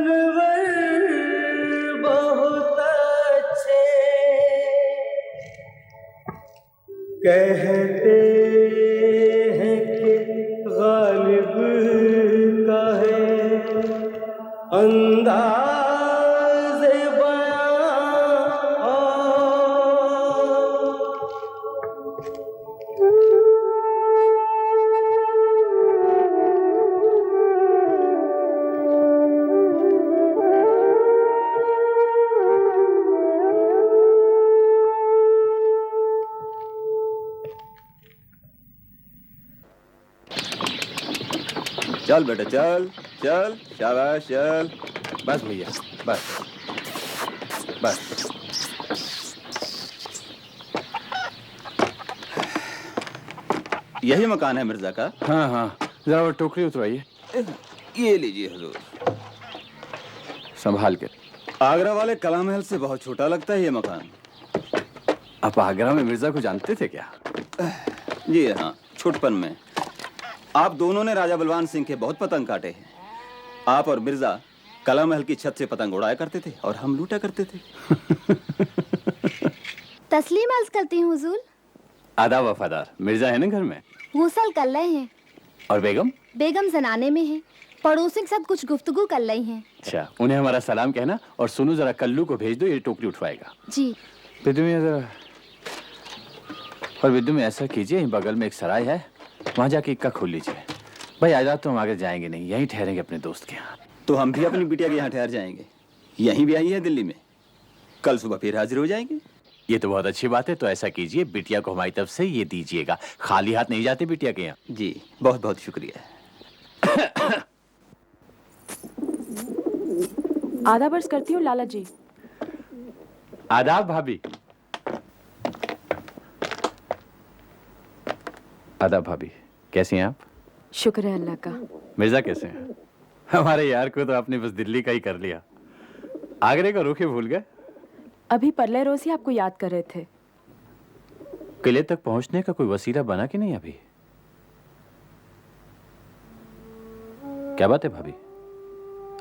मुनव्वर बहुत अच्छे कहते हैं कि गालिब का है अंदाज़े बयां। चल बेटा चल चल, शाबाश चल। बस भैया बस बस। यही मकान है मिर्जा का? हाँ हाँ, जरा वो टोकरी उतरवाइए। ये लीजिए हुजूर। संभाल के। आगरा वाले कला महल से बहुत छोटा लगता है ये मकान। आप आगरा में मिर्जा को जानते थे क्या? जी हाँ, छोटपन में। आप दोनों ने राजा बलवान सिंह के बहुत पतंग काटे हैं। आप और मिर्जा कला महल की छत से पतंग उड़ाया करते थे और हम लूटा करते थे। तस्लीम अर्ज करती हूँ हुजूर। आदाब वफादार। मिर्जा है ना घर में? गूसल कर रहे हैं। और बेगम? बेगम जनाने में है, पड़ोसी के साथ कुछ गुफ्तगू कर रही हैं। अच्छा, उन्हें हमारा सलाम कहना और सुनो जरा कल्लू को भेज दो, ये टोकरी उठवाएगा। जी। बिद्दू में जरा, और बिद्दू में ऐसा कीजिए, बगल में एक सराय है, वहाँ जाके इक्का खोल लीजिए। भाई आज रात तो हम आगे जाएंगे नहीं, यहीं ठहरेंगे अपने दोस्त के यहाँ। तो हम भी अपनी बिटिया के यहाँ ठहर जाएंगे। यहीं भी आई है दिल्ली में, कल सुबह फिर हाजिर हो जाएंगे। ये तो बहुत अच्छी बात है। तो ऐसा कीजिए, बिटिया को हमारी तरफ से ये दीजिएगा। खाली हाथ नहीं जाते बिटिया के यहाँ। जी बहुत बहुत शुक्रिया। आदाब अर्ज करती हूँ लाला जी। आदाब भाभी। आदाब भाभी, कैसी हैं आप? शुक्र है अल्लाह का। मिर्जा कैसे हैं? हमारे यार को तो आपने बस दिल्ली का ही कर लिया, आगरे का रुख ही भूल गए। अभी परले रोज ही आपको याद कर रहे थे। किले तक पहुंचने का कोई वसीला बना कि नहीं अभी? क्या बात है भाभी,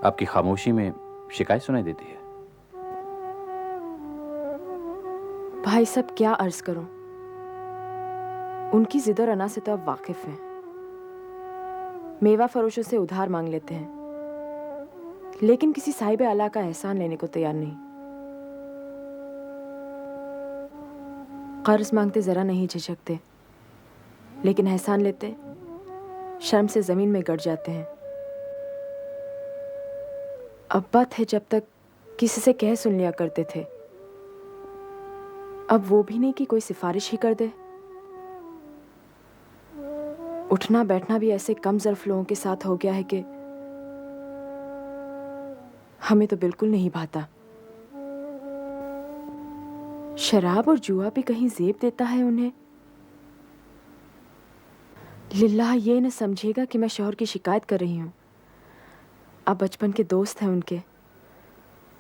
आपकी खामोशी में शिकायत सुनाई देती है। भाई साहब क्या अर्ज करूं, उनकी जिद और अना से तो आप वाकिफ हैं। मेवा फरोशों से उधार मांग लेते हैं, लेकिन किसी साहिब आला का एहसान लेने को तैयार नहीं। कर्ज मांगते जरा नहीं झिझकते, लेकिन एहसान लेते शर्म से जमीन में गड़ जाते हैं। अब्बा थे जब तक किसी से कह सुन लिया करते थे, अब वो भी नहीं कि कोई सिफारिश ही कर दे। उठना बैठना भी ऐसे कम ज़र्फ लोगों के साथ हो गया है कि हमें तो बिल्कुल नहीं भाता। शराब और जुआ भी कहीं जेब देता है उन्हें। लिल्लाह ये न समझेगा कि मैं शौहर की शिकायत कर रही हूँ। आप बचपन के दोस्त हैं उनके,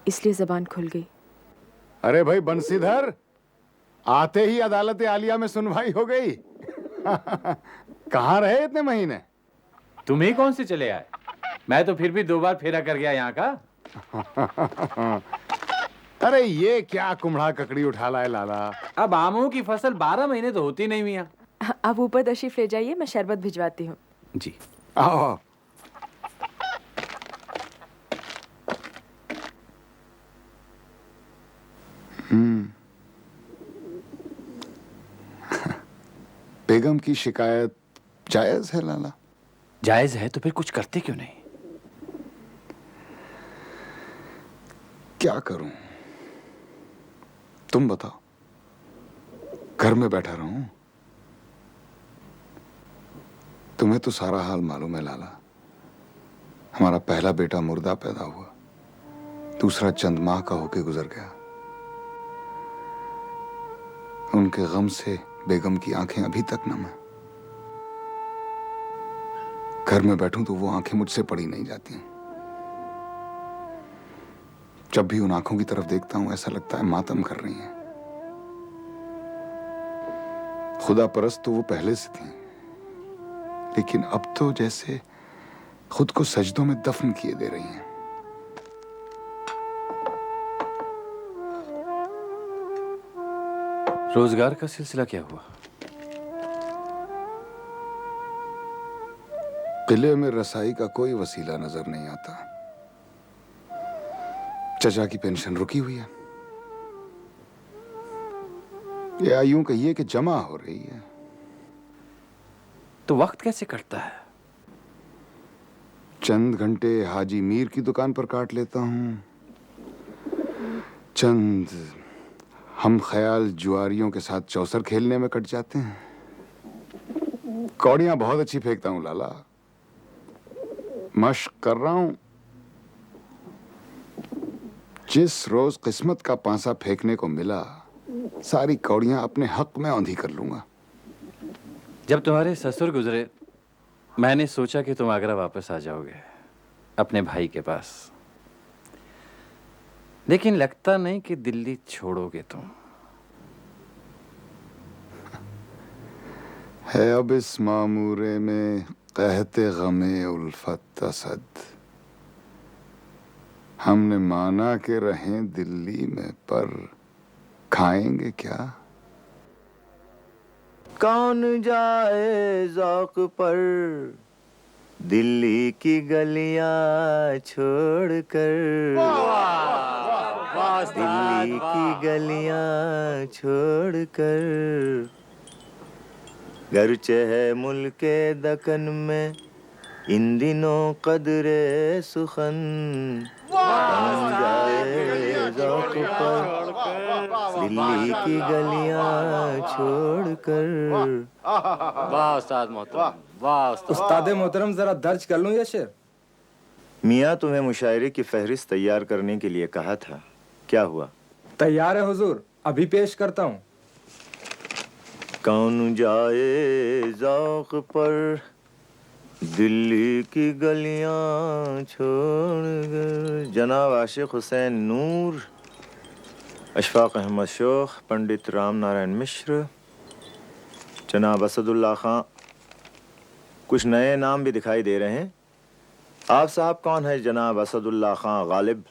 इसलिए जबान खुल गई। अरे भाई बंसीधर, आते ही अदालत आलिया में सुनवाई हो गई। कहाँ रहे इतने महीने? तुम्हें कौन से चले आए? मैं तो फिर भी 2 बार फेरा कर गया यहाँ का। अरे ये क्या कुम्हड़ा ककड़ी उठा लाए लाला। अब आमों की फसल 12 महीने तो होती नहीं मियाँ। आप ऊपर तशरीफ ले जाइए, मैं शरबत भिजवाती हूँ। जी आओ। बेगम की शिकायत जायज है लाला? जायज है तो फिर कुछ करते क्यों नहीं? क्या करूं, तुम बताओ। घर में बैठा रहूं? तुम्हें तो सारा हाल मालूम है लाला। हमारा पहला बेटा मुर्दा पैदा हुआ, दूसरा चंद माह का होके गुजर गया। उनके गम से बेगम की आंखें अभी तक नम है। घर में बैठूं तो वो आंखें मुझसे पड़ी नहीं जाती। जब भी उन आंखों की तरफ देखता हूं ऐसा लगता है मातम कर रही हैं। खुदा परस्त तो वो पहले से थी, लेकिन अब तो जैसे खुद को सजदों में दफन किए दे रही हैं। रोजगार का सिलसिला क्या हुआ? किले में रसाई का कोई वसीला नजर नहीं आता। चचा की पेंशन रुकी हुई है, या यूं कहिए कि जमा हो रही है। तो वक्त कैसे कटता है? चंद घंटे हाजी मीर की दुकान पर काट लेता हूं, चंद हम ख्याल जुआरियों के साथ चौसर खेलने में कट जाते हैं। कौड़ियां बहुत अच्छी फेंकता हूं लाला, मश्क कर रहा हूं। जिस रोज किस्मत का पांसा फेंकने को मिला, सारी कौड़ियां अपने हक में औंधी कर लूंगा। जब तुम्हारे ससुर गुजरे, मैंने सोचा कि तुम आगरा वापस आ जाओगे अपने भाई के पास, लेकिन लगता नहीं कि दिल्ली छोड़ोगे तुम। है अब इस मामूरे में कहते गमे उल्फत असद, हमने माना के रहें दिल्ली में, पर खाएंगे क्या? कौन जाए ज़ौक़ पर दिल्ली की गलियां छोड़कर, दिल्ली की गलियां छोड़कर। गरचे है मुल्के दकन में इन दिनों कदरे सुखन, कौन जाए ज़ौक़ पर दिल्ली की गलियां छोड़कर। वाह उस्ताद मोहतरम, वाह उस्ताद मोहतरम, जरा दर्ज कर लूं ये शेर। मियाँ तुम्हें मुशायरे की फहरिस्त तैयार करने के लिए कहा था, क्या हुआ? तैयार है हुजूर, अभी पेश करता हूँ। कौन जाए ज़ौक़ पर दिल्ली की गलियां छोड़कर। जनाब आशिक हुसैन नूर, अशफाक अहमद शोख, पंडित राम नारायण मिश्र, जनाब असदुल्ला खां। कुछ नए नाम भी दिखाई दे रहे हैं। आप साहब कौन है जनाब असदुल्ला खां गालिब?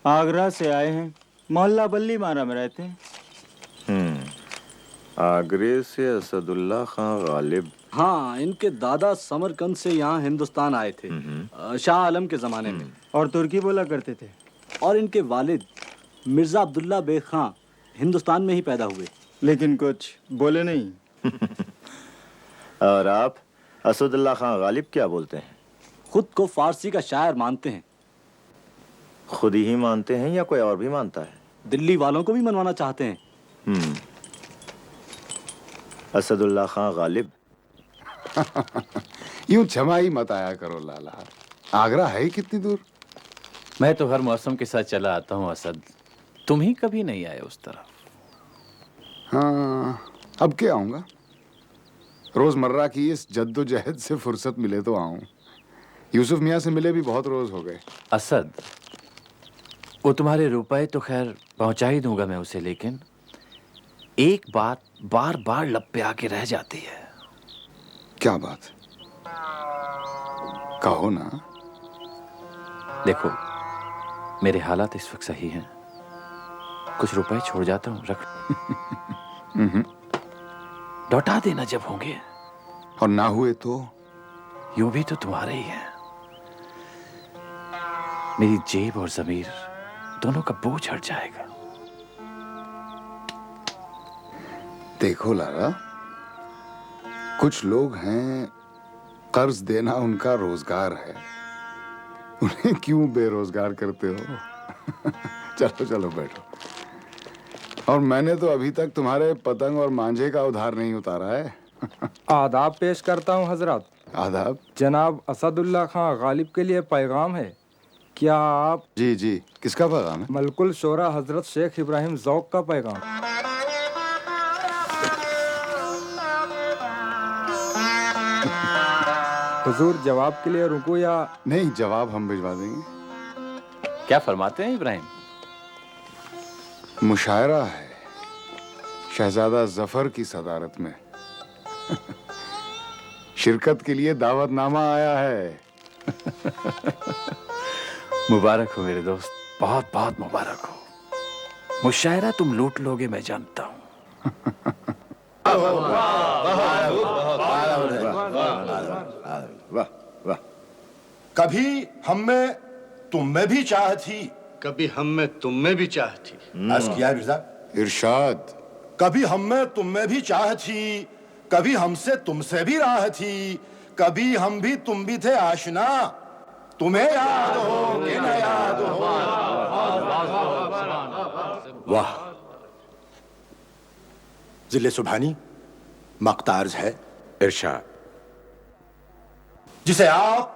आगरा से आए हैं, मोहल्ला बल्ली मारा में रहते हैं। आगरे से असदुल्ला खां गालिब। हाँ, इनके दादा समरकंद से यहाँ हिंदुस्तान आए थे शाह आलम के ज़माने में, और तुर्की बोला करते थे। और इनके वालिद मिर्ज़ा अब्दुल्ला बेग खां हिंदुस्तान में ही पैदा हुए, लेकिन कुछ बोले नहीं। और आप असदुल्ला खां गालिब क्या बोलते हैं? खुद को फारसी का शायर मानते हैं। खुद ही मानते हैं या कोई और भी मानता है? दिल्ली वालों को भी मनवाना चाहते हैं। असदुल्ला खां गालिब। यूं छमाई मत आया करो लाला, आगरा है ही कितनी दूर। मैं तो हर मौसम के साथ चला आता हूँ असद, तुम ही कभी नहीं आए उस तरफ। हाँ, अब क्या आऊंगा? रोजमर्रा की इस जद्दोजहद से फुर्सत मिले तो आऊं। यूसुफ मियाँ से मिले भी बहुत रोज हो गए। असद, वो तुम्हारे रुपए तो खैर पहुंचा ही दूंगा मैं उसे, लेकिन एक बात बार बार लब पे आके रह जाती है। क्या बात? कहो ना। देखो, मेरे हालात इस वक्त सही हैं, कुछ रुपए छोड़ जाता हूँ, रख लौटा देना जब होंगे। और ना हुए तो? यूं भी तो तुम्हारे ही हैं। मेरी जेब और जमीर दोनों का बोझ हट जाएगा। देखो लाला, कुछ लोग हैं कर्ज देना उनका रोजगार है, उन्हें क्यों बेरोजगार करते हो? चलो चलो बैठो। और मैंने तो अभी तक तुम्हारे पतंग और मांझे का उधार नहीं उतारा है। आदाब पेश करता हूँ हजरत। आदाब। जनाब असदुल्ला खां गालिब के लिए पैगाम है, क्या आप? जी जी, किसका पैगाम है? मलकुल शोरा हजरत शेख इब्राहिम ज़ौक़ का पैगाम। हुजूर जवाब के लिए रुको या? नहीं, जवाब हम भिजवा देंगे। क्या फरमाते हैं इब्राहिम? मुशायरा है शहजादा जफर की सदारत में। शिरकत के लिए दावतनामा आया है। मुबारक हो मेरे दोस्त, बहुत बहुत मुबारक हो। मुशायरा तुम लूट लोगे मैं जानता हूँ। वाह वाह। कभी हम में तुम में भी चाह थी, कभी हम में तुम में भी चाह थी। अर्ज किया मिर्जा। इरशाद। कभी हम में तुम में भी चाह थी, कभी हमसे तुमसे भी राह थी, कभी हम भी तुम भी थे आशना, तुम्हें याद हो कि न याद हो। वाह। जिले सुभानी मक्तार्ज है। इरशाद। जिसे आप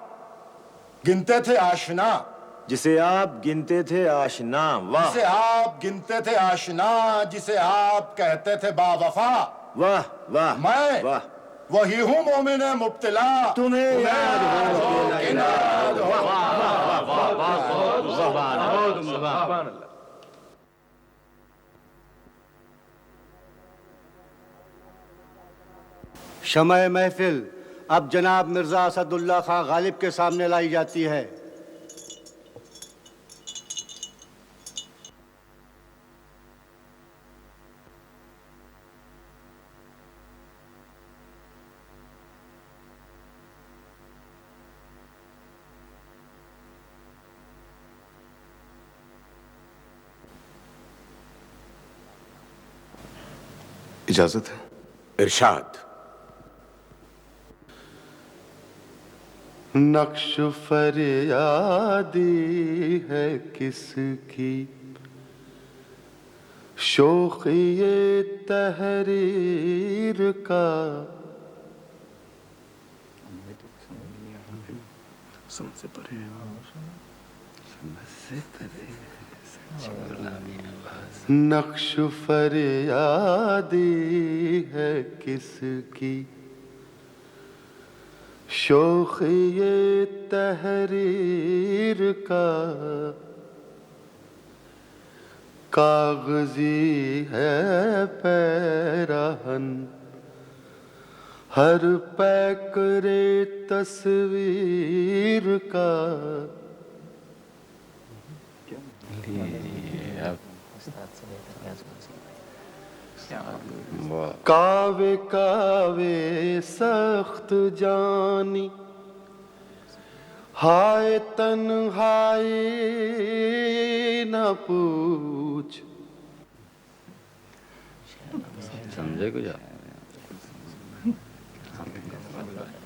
गिनते थे आशना, जिसे आप गिनते थे आशना। वाह जिसे आप गिनते थे आशना, जिसे आप कहते थे बावफा। वाह वाह। मैं वाह। वही हूँ मोमिन मुब्तला, तुम्हें याद हो कि न याद हो। शमए महफिल अब जनाब मिर्जा असदुल्ला खां गालिब के सामने लाई जाती है। इजाजत है। इरशाद। नक्श फरियादी है किसकी, शोखिए तहरीर का। नक्श फरियादी है किसकी, शोखिए तहरीर का। कागजी है पैराहन हर पैकरे तस्वीर का। कावे कावे सख्त जानी, हाय तन्हाई न पूछ। समझे कुछ?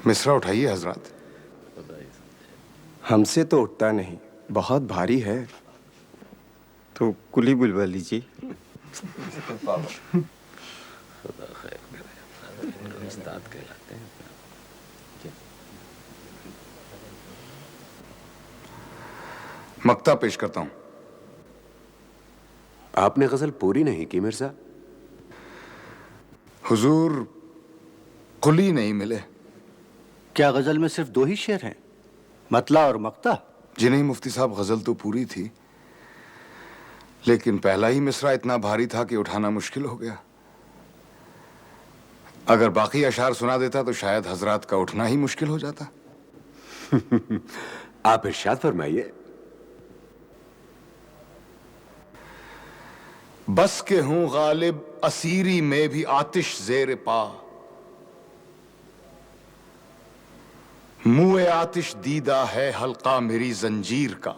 मिसरा उठाइए हजरत। हमसे तो उठता नहीं, बहुत भारी है। तो कुली बुलवा लीजिए। मक्ता पेश करता हूं। आपने गजल पूरी नहीं की मिर्जा। हुजूर कुली नहीं मिले। क्या गजल में सिर्फ 2 ही शेर हैं, मतला और मक्ता? जी नहीं मुफ्ती साहब, गजल तो पूरी थी, लेकिन पहला ही मिसरा इतना भारी था कि उठाना मुश्किल हो गया। अगर बाकी अशार सुना देता तो शायद हजरात का उठना ही मुश्किल हो जाता। आप इरशाद फरमाइए। बस के हूं गालिब असीरी में भी आतिश जेर पा, मुए आतिश दीदा है हल्का मेरी जंजीर का।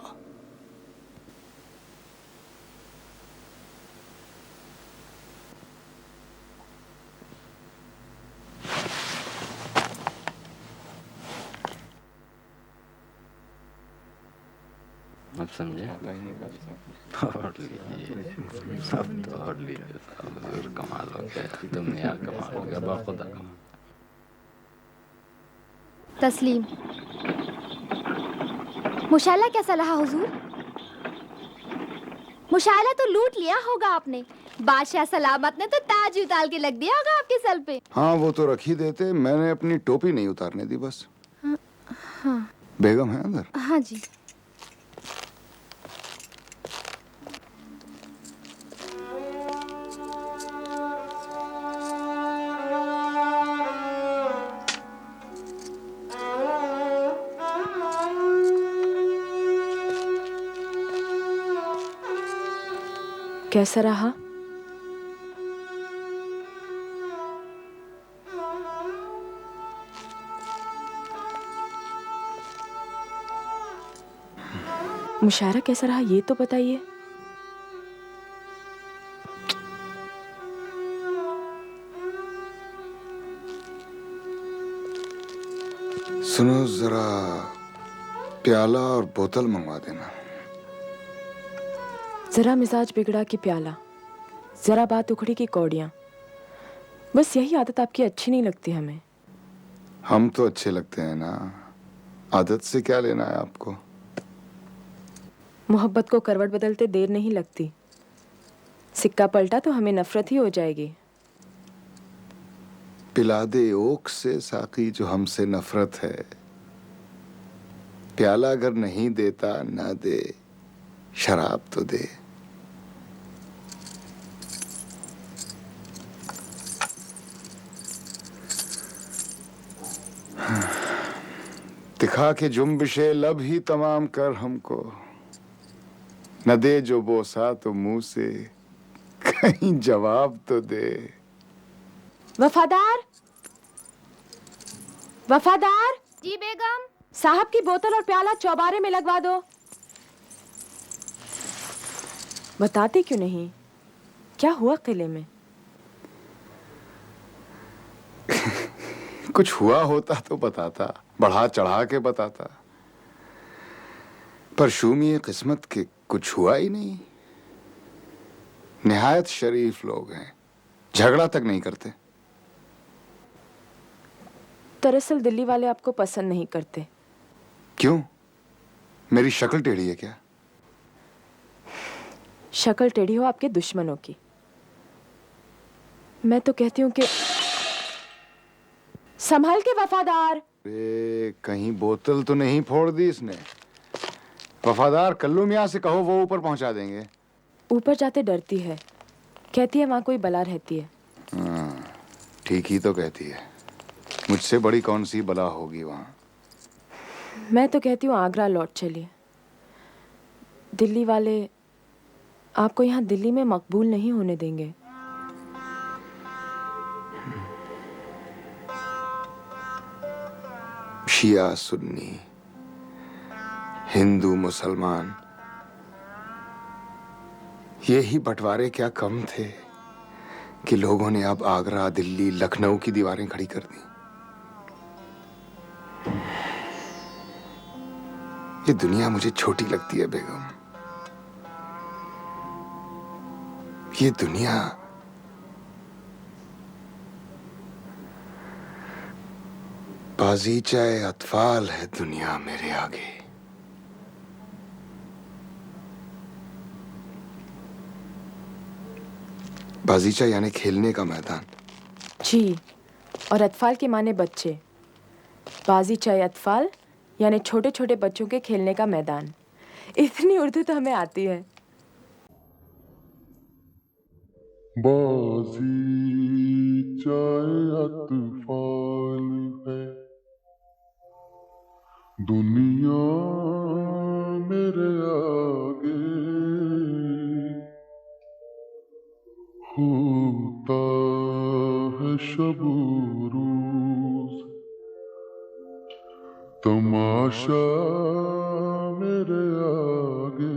अब समझे? तोड़ लीजिए, सब तोड़ लीजिए। सब कमाल हो गया, दुनिया कमाल हो गया, बाखुदा कमाल। तस्लीम। मुशाला कैसा रहा हुजूर? मुशाला तो लूट लिया होगा आपने। बादशाह सलामत ने तो ताज उतार के लग दिया होगा आपके सर पे। हाँ वो तो रख ही देते, मैंने अपनी टोपी नहीं उतारने दी बस। हाँ। बेगम है अंदर? हाँ जी। कैसा रहा? मुशायरा कैसा रहा ये तो बताइए। सुनो, जरा प्याला और बोतल मंगवा देना। जरा मिजाज बिगड़ा कि प्याला, जरा बात उखड़ी की कौड़ियाँ। बस यही आदत आपकी अच्छी नहीं लगती हमें। हम तो अच्छे लगते हैं ना, आदत से क्या लेना है आपको। मोहब्बत को करवट बदलते देर नहीं लगती, सिक्का पलटा तो हमें नफरत ही हो जाएगी। पिला दे ओक से साकी जो हमसे नफरत है, प्याला अगर नहीं देता ना दे, शराब तो दे। दिखा के जुम्बिशे लब ही तमाम कर हमको, न दे जो बोसा तो मुंह से कहीं जवाब तो दे। वफादार, वफादार। जी बेगम। साहब की बोतल और प्याला चौबारे में लगवा दो। बताते क्यों नहीं, क्या हुआ किले में? कुछ हुआ होता तो बताता, बढ़ा चढ़ा के बताता, पर शूमी किस्मत के कुछ हुआ ही नहीं। निहायत शरीफ लोग हैं, झगड़ा तक नहीं करते। दरअसल दिल्ली वाले आपको पसंद नहीं करते। क्यों? मेरी शक्ल टेढ़ी है क्या? शक्ल टेढ़ी हो आपके दुश्मनों की। मैं तो कहती हूँ कि संभाल के वफादार। कहीं बोतल तो नहीं फोड़ दी इसने? वफादार कल्लू मियाँ से कहो, वो ऊपर पहुंचा देंगे। ऊपर जाते डरती है, कहती है वहां कोई बला रहती है। ठीक ही तो कहती है, मुझसे बड़ी कौन सी बला होगी वहां। मैं तो कहती हूँ आगरा लौट चलिए। दिल्ली वाले आपको यहाँ दिल्ली में मकबूल नहीं होने देंगे। शिया सुन्नी, हिंदू मुसलमान, यही बंटवारे क्या कम थे कि लोगों ने अब आगरा, दिल्ली, लखनऊ की दीवारें खड़ी कर दी। ये दुनिया मुझे छोटी लगती है बेगम। ये दुनिया बाजीचाए अतफाल है, दुनिया मेरे आगे। बाजीचा यानी खेलने का मैदान। जी, और अतफाल के माने बच्चे। बाजीचाए अतफाल यानी छोटे छोटे बच्चों के खेलने का मैदान। इतनी उर्दू तो हमें आती है। बाजीचाए अतफाल है, दुनिया मेरे आगे। होता है शब रोज तमाशा मेरे आगे।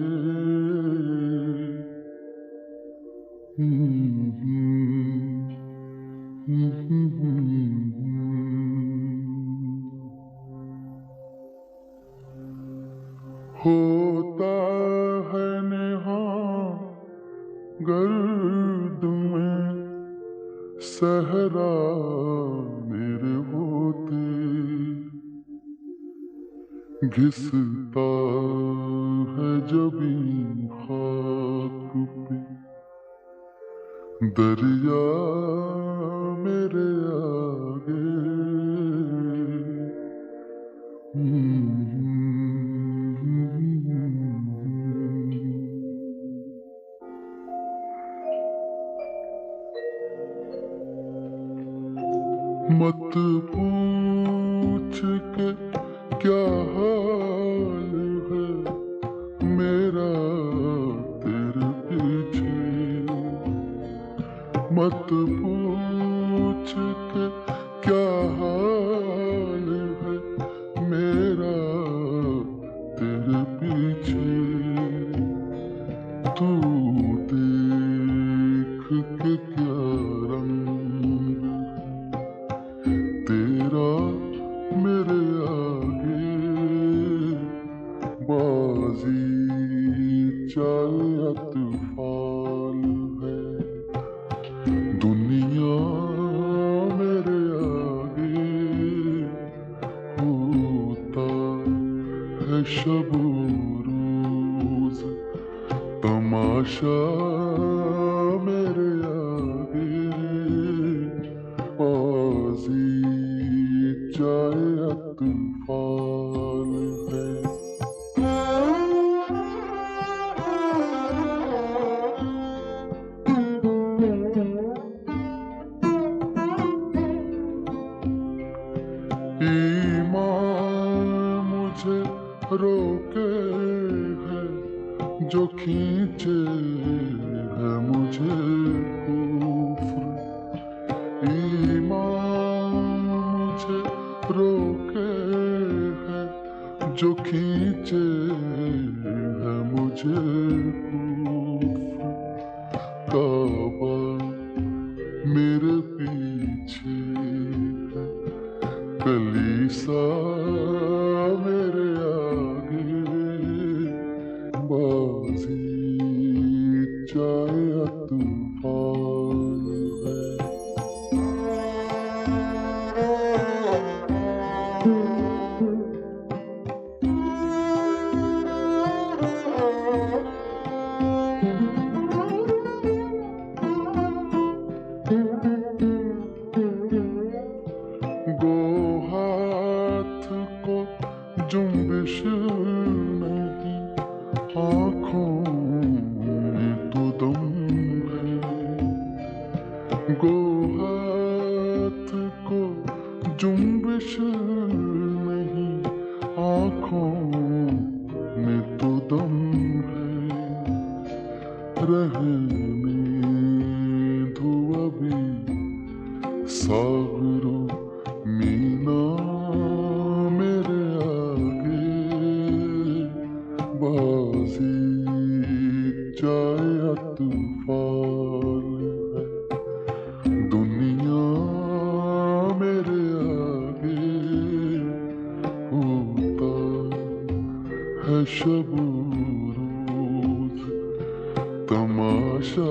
होता है नेहा गर्द में सहरा मेरे होते, घिसता है जबी खाक पे दरिया मेरे आगे। मत पूछ के क्या हाल है मेरा तेरे पीछे, मत पूछ के क्या हाल है मेरा तेरे पीछे। तू देख के क्या रंग तेरा मेरे आगे बाजी चाहे तूफान है दुनिया मेरे आगे होता है शब रोज तमाशा मेरे आगे बाजी चाहे तूफान है ईमान मुझे रोके है जो खींचे है मुझे कुफ्र ईमान मुझे रोके है जो खींचे है मुझे कुफ्र काबा मेरे पीछे है कलीसा मेरे आगे बाजी चाहे तूफान है गो हाथ को जुम्बिश नहीं आँखों में तो दम है गो हाथ को जुम्बिश नहीं आँखों में तो दम है रहने दो अभी सागरो मीना मेरे आगे बाजी चाहे तूफान है दुनिया मेरे आगे होता है शब रोज तमाशा